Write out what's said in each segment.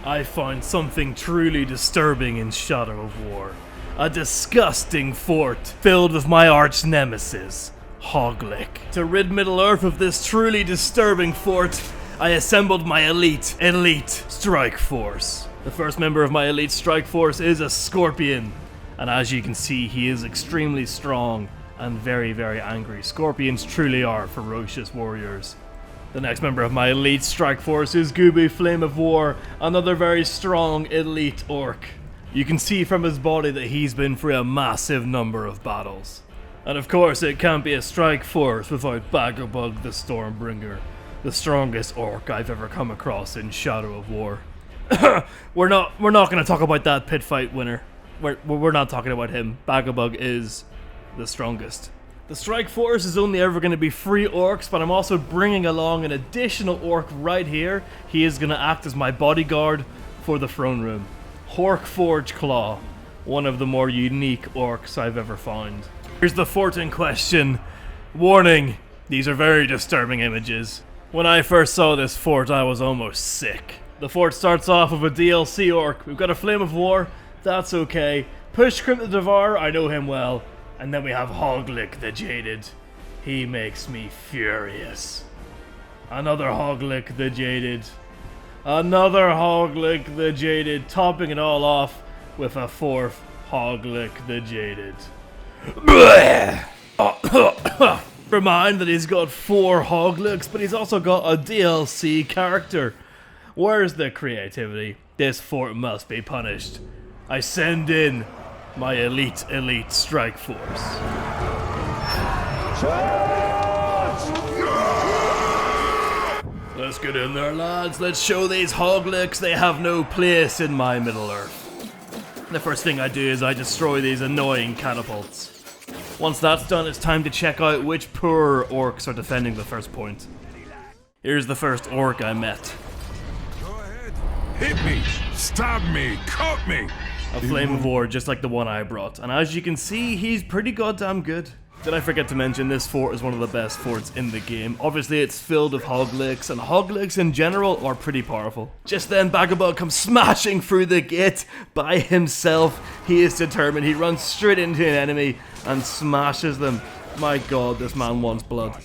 I find something truly disturbing in Shadow of War. A disgusting fort filled with my arch nemesis, Hoglick. To rid Middle-earth of this truly disturbing fort, I assembled my elite strike force. The first member of my elite strike force is a Scorpion, and as you can see, he is extremely strong and very, very angry. Scorpions truly are ferocious warriors. The next member of my elite strike force is Gooby Flame of War, another very strong elite orc. You can see from his body that he's been through a massive number of battles. And of course, it can't be a strike force without Bagabug the Stormbringer, the strongest orc I've ever come across in Shadow of War. We're not going to talk about that pit fight winner. We're not talking about him. Bagabug is the strongest. The strike force is only ever going to be 3 orcs, but I'm also bringing along an additional orc right here. He is going to act as my bodyguard for the throne room. Horkforge Claw, one of the more unique orcs I've ever found. Here's the fort in question. Warning, these are very disturbing images. When I first saw this fort, I was almost sick. The fort starts off with a DLC orc. We've got a Flame of War, that's okay. Pushcrim the Devourer, I know him well. And then we have Hoglick the Jaded. He makes me furious. Another Hoglick the Jaded. Another Hoglick the Jaded, topping it all off with a 4th Hoglick the Jaded. Remind that he's got 4 Hoglicks, but he's also got a DLC character. Where's the creativity? This fort must be punished. I send in my elite strike force. Let's get in there, lads. Let's show these Hoglicks they have no place in my Middle-earth. The first thing I do is I destroy these annoying catapults. Once that's done, it's time to check out which poor orcs are defending the first point. Here's the first orc I met. Go ahead. Hit me, stab me, cut me. A Flame of War just like the one I brought, and as you can see, he's pretty goddamn good. Did I forget to mention this fort is one of the best forts in the game? Obviously it's filled with Hoglicks, and Hoglicks in general are pretty powerful. Just then Bagabug comes smashing through the gate by himself. He is determined, he runs straight into an enemy and smashes them. My god, this man wants blood.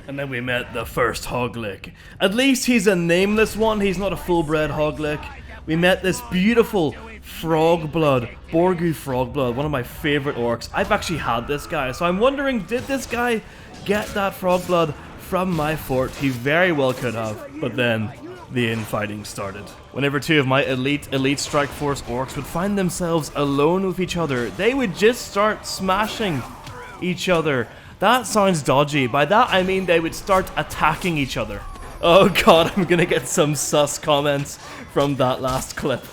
And then we met the first Hoglick. At least he's a nameless one, he's not a full-bred Hoglick. We met this beautiful Frog Blood, Borgu Frog Blood, one of my favorite orcs. I've actually had this guy, so I'm wondering, did this guy get that Frog Blood from my fort? He very well could have, but then the infighting started. Whenever 2 of my elite strike force orcs would find themselves alone with each other, they would just start smashing each other. That sounds dodgy. By that I mean they would start attacking each other. Oh god, I'm gonna get some sus comments from that last clip.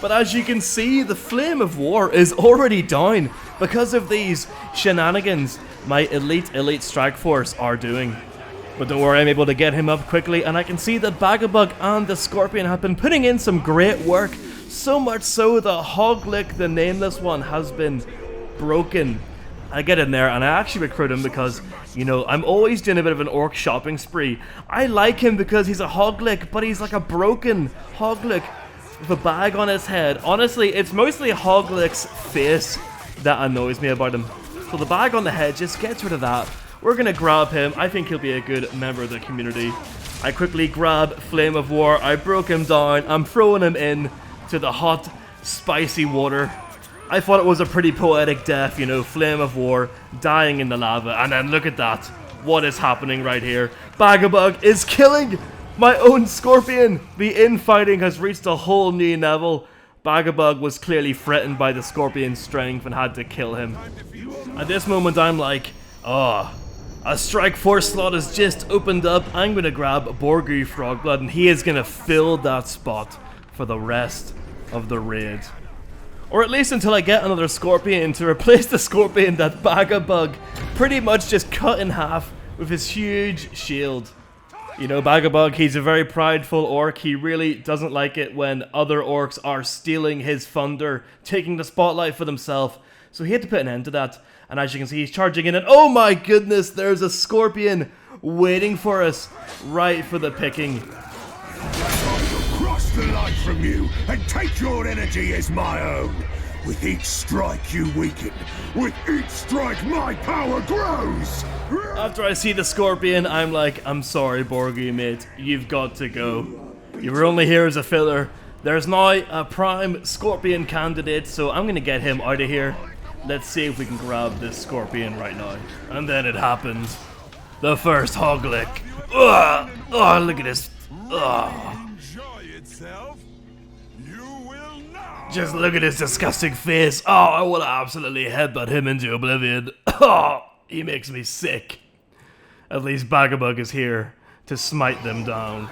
But as you can see, the Flame of War is already down because of these shenanigans my elite strike force are doing. But don't worry, I'm able to get him up quickly, and I can see that Bagabug and the Scorpion have been putting in some great work. So much so that Hoglick, the nameless one, has been broken. I get in there and I actually recruit him because, you know, I'm always doing a bit of an orc shopping spree. I like him because he's a Hoglick, but he's like a broken Hoglick with a bag on his head. Honestly, it's mostly Hoglick's face that annoys me about him. So the bag on the head just gets rid of that. We're gonna grab him. I think he'll be a good member of the community. I quickly grab Flame of War. I broke him down. I'm throwing him in to the hot, spicy water. I thought it was a pretty poetic death, you know, Flame of War, dying in the lava. And then look at that. What is happening right here? Bagabug is killing my own Scorpion! The infighting has reached a whole new level. Bagabug was clearly threatened by the Scorpion's strength and had to kill him. At this moment I'm like, oh, a strike force slot has just opened up. I'm gonna grab Borgu Frogblood and he is gonna fill that spot for the rest of the raid. Or at least until I get another Scorpion to replace the Scorpion that Bagabug pretty much just cut in half with his huge shield. You know, Bagabug, he's a very prideful orc. He really doesn't like it when other orcs are stealing his thunder, taking the spotlight for themselves. So he had to put an end to that. And as you can see, he's charging in and oh my goodness, there's a Scorpion waiting for us right for the picking. Cross the light. from you and take your energy as my own. With each strike you weaken. With each strike my power grows. After I see the Scorpion, I'm like, I'm sorry, Borgi, mate. You've got to go. You were only here as a filler. There's now a prime Scorpion candidate, so I'm gonna get him out of here. Let's see if we can grab this Scorpion right now. And then it happens. The first hog lick. Ugh! Oh, look at this. Ugh. Enjoy itself. You will now. Just look at his disgusting face. Oh, I want to absolutely headbutt him into oblivion. Oh, he makes me sick. At least Bagabug is here to smite them down.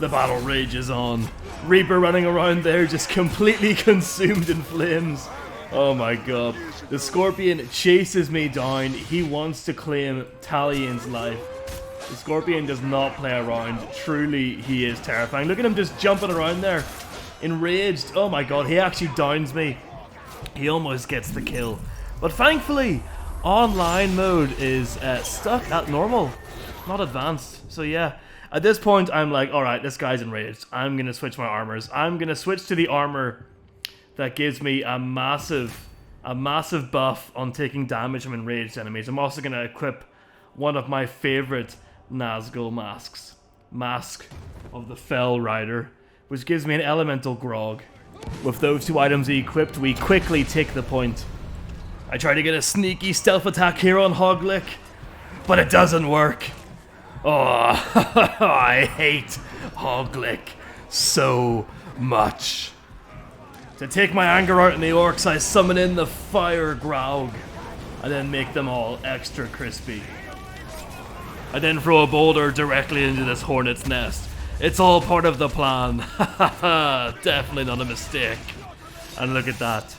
The battle rages on. Reaper running around there just completely consumed in flames. Oh my god. The Scorpion chases me down. He wants to claim Talian's life. The Scorpion does not play around. Truly, he is terrifying. Look at him just jumping around there. Enraged. Oh my god, he actually downs me. He almost gets the kill. But thankfully, online mode is stuck at normal, not advanced. So yeah, at this point, I'm like, alright, this guy's enraged. I'm going to switch my armors. I'm going to switch to the armor that gives me a massive buff on taking damage from enraged enemies. I'm also going to equip one of my favorite Nazgul masks. Mask of the Fell Rider, which gives me an elemental grog. With those two items equipped, we quickly take the point. I try to get a sneaky stealth attack here on Hoglick, but it doesn't work. Oh, I hate Hoglick so much. To take my anger out on the orcs, I summon in the Fire Graug, and then make them all extra crispy. I then throw a boulder directly into this hornet's nest. It's all part of the plan. Definitely not a mistake. And look at that.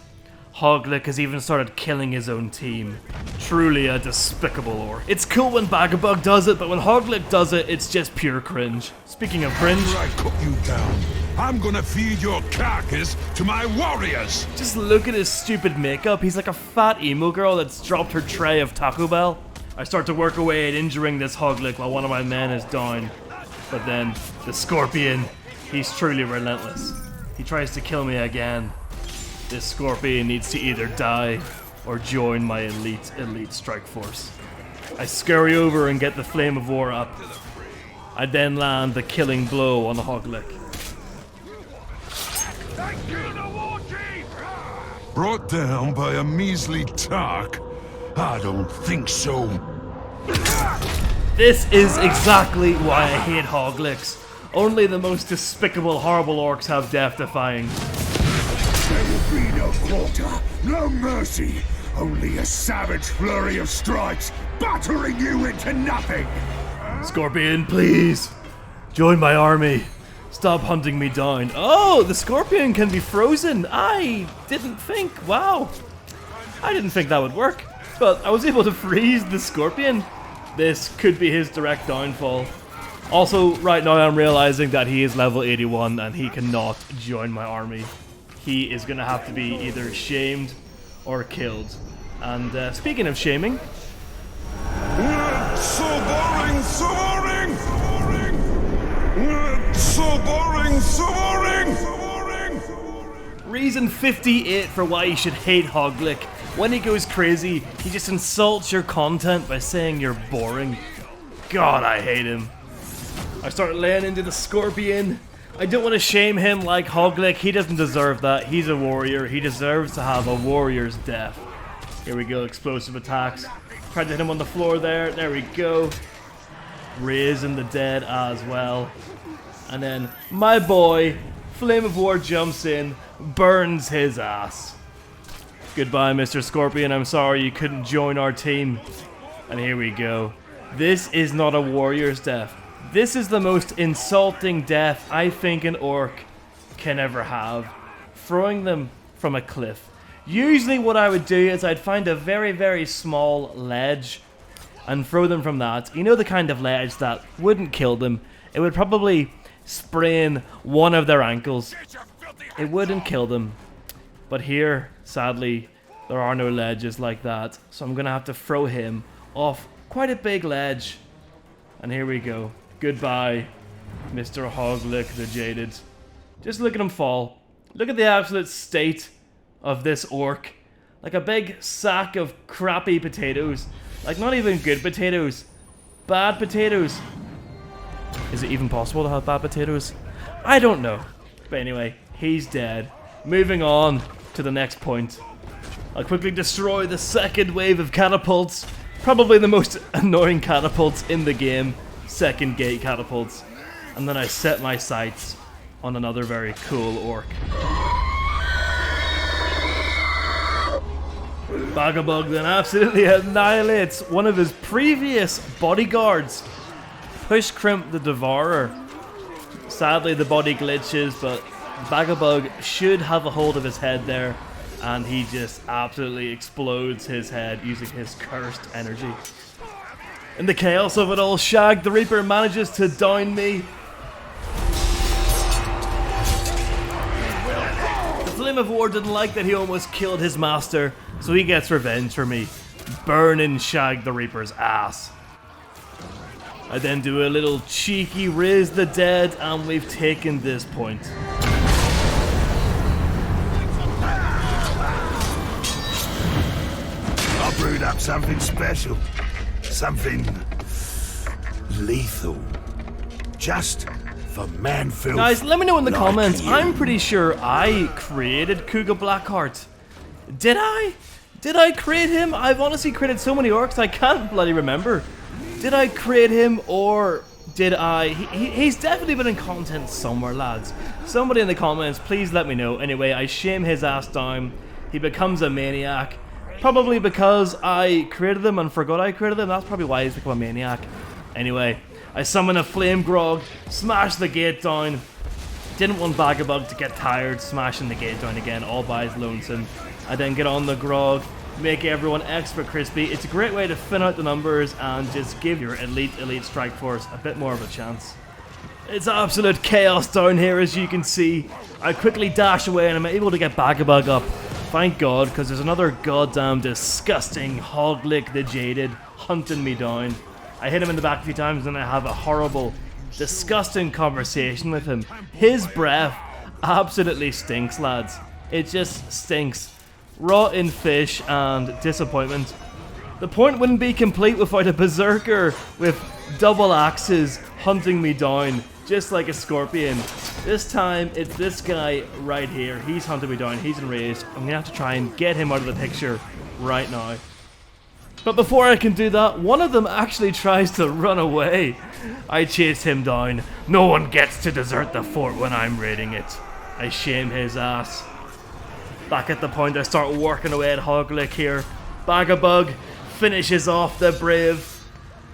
Hoglick has even started killing his own team. Truly a despicable orc. It's cool when Bagabug does it, but when Hoglick does it, it's just pure cringe. Speaking of cringe, After I cut you down, I'm gonna feed your carcass to my warriors. just look at his stupid makeup. He's like a fat emo girl that's dropped her tray of Taco Bell. I start to work away at injuring this Hoglick while one of my men is down. But then, the Scorpion, he's truly relentless. He tries to kill me again. This Scorpion needs to either die or join my elite strike force. I scurry over and get the Flame of War up. I then land the killing blow on the Hoglick. Brought down by a measly Tark? I don't think so. This is exactly why I hate Hoglicks. Only the most despicable, horrible orcs have death-defying. There will be no quarter, no mercy. Only a savage flurry of strikes, battering you into nothing. Scorpion, please! Join my army. Stop hunting me down. Oh, the Scorpion can be frozen. I didn't think. Wow. I didn't think that would work. But I was able to freeze the Scorpion. This could be his direct downfall. Also, right now I'm realizing that he is level 81 and he cannot join my army. He is going to have to be either shamed or killed. And speaking of shaming... So boring, so boring! So boring, so boring! Reason 58 for why you should hate Hoglick. When he goes crazy, he just insults your content by saying you're boring. God, I hate him. I start laying into the Scorpion. I don't want to shame him like Hoglick. He doesn't deserve that. He's a warrior. He deserves to have a warrior's death. Here we go, explosive attacks. Tried to hit him on the floor there. There we go. Raising the dead as well. And then my boy, Flame of War, jumps in, burns his ass. Goodbye, Mr. Scorpion. I'm sorry you couldn't join our team. And here we go. This is not a warrior's death. This is the most insulting death I think an orc can ever have. Throwing them from a cliff. Usually what I would do is I'd find a very, very small ledge and throw them from that. You know, the kind of ledge that wouldn't kill them. It would probably sprain one of their ankles. It wouldn't kill them. But here, sadly, there are no ledges like that. So I'm going to have to throw him off quite a big ledge. And here we go. Goodbye, Mr. Hoglick the Jaded. Just look at him fall. Look at the absolute state of this orc. Like a big sack of crappy potatoes. Like not even good potatoes. Bad potatoes. Is it even possible to have bad potatoes? I don't know. But anyway, he's dead. Moving on to the next point. I'll quickly destroy the second wave of catapults. Probably the most annoying catapults in the game. Second gate catapults. And then I set my sights on another very cool orc. Bagabug then absolutely annihilates one of his previous bodyguards. Push Crimp the Devourer. Sadly the body glitches, but Bagabug should have a hold of his head there, and he just absolutely explodes his head using his cursed energy. In the chaos of it all, Shag the Reaper manages to down me. The Flame of War didn't like that he almost killed his master, so he gets revenge for me, burning Shag the Reaper's ass. I then do a little cheeky raise the dead, and we've taken this point. I brewed up something special. Something lethal. Just for man-filth. Guys, let me know in the like comments. you. I'm pretty sure I created Kuga Blackheart. Did I? Did I create him? I've honestly created so many orcs I can't bloody remember. Did I create him or did I? He's definitely been in content somewhere, lads. Somebody in the comments, please let me know. Anyway, I shame his ass down. He becomes a maniac. Probably because I created them and forgot I created them. That's probably why he's become a maniac. Anyway, I summon a Flame Grog, smash the gate down. Didn't want Bagabug to get tired smashing the gate down again all by his lonesome. I then get on the Grog, make everyone extra crispy. It's a great way to thin out the numbers and just give your elite strike force a bit more of a chance. It's absolute chaos down here, as you can see. I quickly dash away and I'm able to get Bagabug up. Thank God, because there's another goddamn disgusting Hoglick the Jaded hunting me down. I hit him in the back a few times and I have a horrible, disgusting conversation with him. His breath absolutely stinks, lads. It just stinks. Rotten fish and disappointment. The point wouldn't be complete without a berserker with double axes hunting me down, just like a scorpion. This time, it's this guy right here. He's hunting me down. He's enraged. I'm gonna have to try and get him out of the picture right now. But before I can do that, one of them actually tries to run away. I chase him down. No one gets to desert the fort when I'm raiding it. I shame his ass. Back at the point, I start working away at Hoglick here. Bagabug finishes off the brave.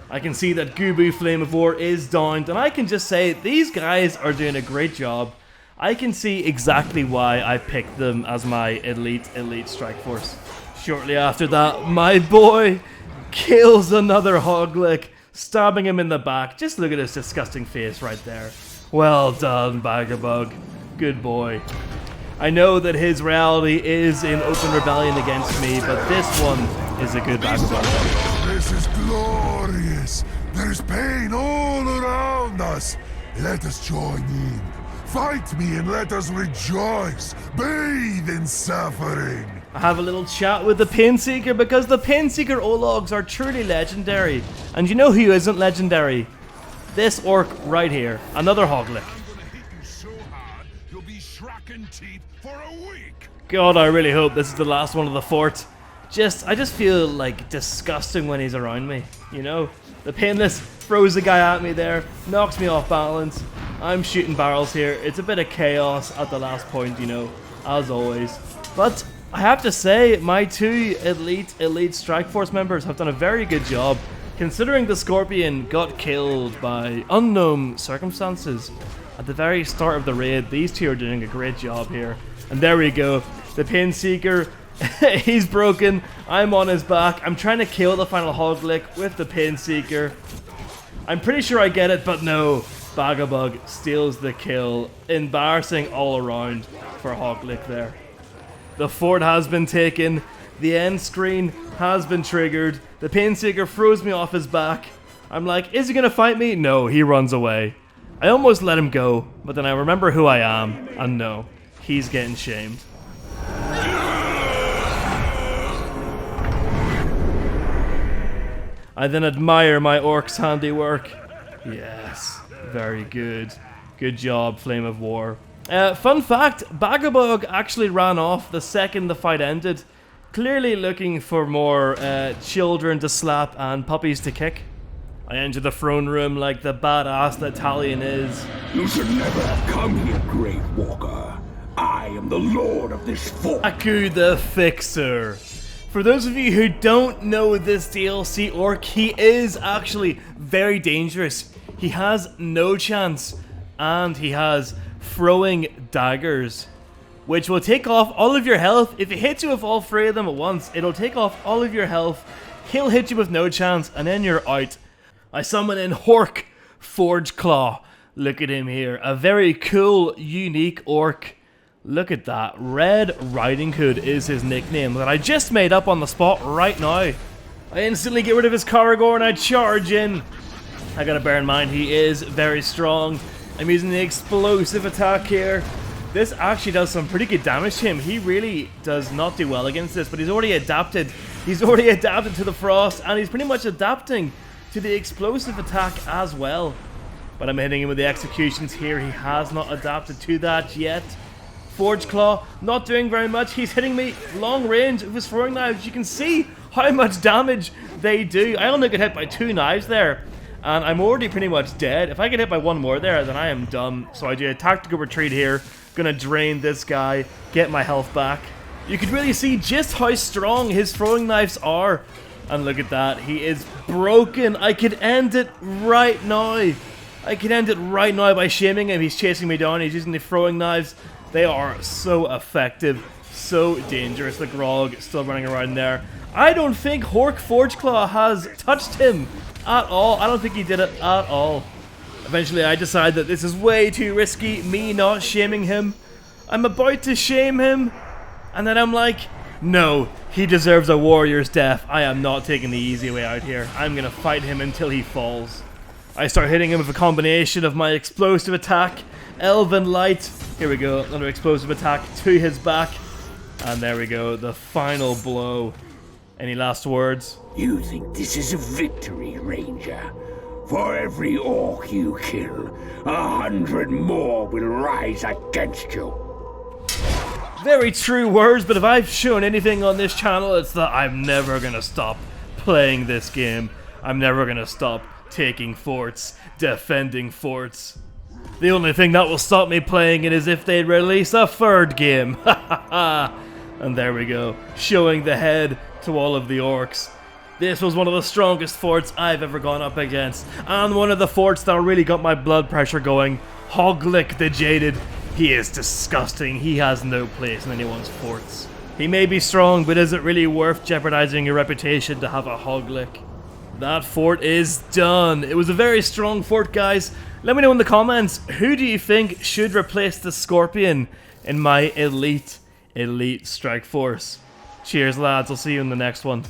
I can see that Gubu Flame of War is downed, and I can just say these guys are doing a great job. I can see exactly why I picked them as my elite strike force. Shortly after that, my boy kills another Hoglick, stabbing him in the back. Just look at his disgusting face right there. Well done, Bagabug. Good boy. I know that his reality is in open rebellion against me, but this one is a good Bagabug. This is glorious. There's pain all around us. Let us join in. Fight me and let us rejoice. Bathe in suffering. I have a little chat with the Painseeker because the Painseeker Ologs are truly legendary. And you know who isn't legendary? This orc right here. Another Hoglick. God, I really hope this is the last one of the fort. I just feel like disgusting when he's around me, you know? The Painless throws the guy at me there, knocks me off balance. I'm shooting barrels here. It's a bit of chaos at the last point, you know, as always. But I have to say, my two elite strike force members have done a very good job, considering the Scorpion got killed by unknown circumstances. At the very start of the raid, these two are doing a great job here. And there we go. The Painseeker, he's broken. I'm on his back. I'm trying to kill the final Hoglick with the Painseeker. I'm pretty sure I get it, but no. Bagabug steals the kill. Embarrassing all around for Hoglick there. The fort has been taken. The end screen has been triggered. The Painseeker throws me off his back. I'm like, is he gonna fight me? No, he runs away. I almost let him go, but then I remember who I am, and no, he's getting shamed. I then admire my orc's handiwork. Yes, very good. Good job, Flame of War. Fun fact, Bagabog actually ran off the second the fight ended, clearly looking for more children to slap and puppies to kick. I enter the throne room like the badass that Talion is. You should never have come here, Grave Walker. I am the lord of this fort. Aku the Fixer. For those of you who don't know this DLC orc, he is actually very dangerous. He has no chance, and he has throwing daggers, which will take off all of your health. If it hits you with all three of them at once, it'll take off all of your health. He'll hit you with no chance, and then you're out. I summon in Hork Forge Claw. Look at him here. A very cool, unique orc. Look at that. Red Riding Hood is his nickname that I just made up on the spot right now. I instantly get rid of his Caragor and I charge in. I gotta bear in mind he is very strong. I'm using the explosive attack here. This actually does some pretty good damage to him. He really does not do well against this, but he's already adapted. He's already adapted to the frost, and he's pretty much adapting to the explosive attack as well. But I'm hitting him with the executions here. He has not adapted to that yet. Forge Claw, not doing very much. He's hitting me long range with his throwing knives. You can see how much damage they do. I only get hit by 2 knives there, and I'm already pretty much dead. If I get hit by 1 more there, then I am done. So I do a tactical retreat here. Gonna drain this guy, get my health back. You can really see just how strong his throwing knives are. And look at that, he is broken. I could end it right now. I could end it right now by shaming him. He's chasing me down, he's using the throwing knives. They are so effective, so dangerous. The Grog still running around there. I don't think Hork Forgeclaw has touched him at all. I don't think he did it at all. Eventually I decide that this is way too risky, me not shaming him. I'm about to shame him, and then I'm like, no, he deserves a warrior's death. I am not taking the easy way out here. I'm gonna fight him until he falls. I start hitting him with a combination of my explosive attack, Elven Light. Here we go, another explosive attack to his back. And there we go, the final blow. Any last words? You think this is a victory, Ranger? For every orc you kill, 100 more will rise against you. Very true words, but if I've shown anything on this channel, it's that I'm never gonna stop playing this game. I'm never gonna stop taking forts, defending forts. The only thing that will stop me playing it is if they release a 3rd game. And there we go, showing the head to all of the orcs. This was one of the strongest forts I've ever gone up against, and one of the forts that really got my blood pressure going. Hoglick the Jaded. He is disgusting. He has no place in anyone's forts. He may be strong, but is it really worth jeopardizing your reputation to have a Hoglick? That fort is done. It was a very strong fort, guys. Let me know in the comments, who do you think should replace the Scorpion in my elite strike force? Cheers, lads. I'll see you in the next one.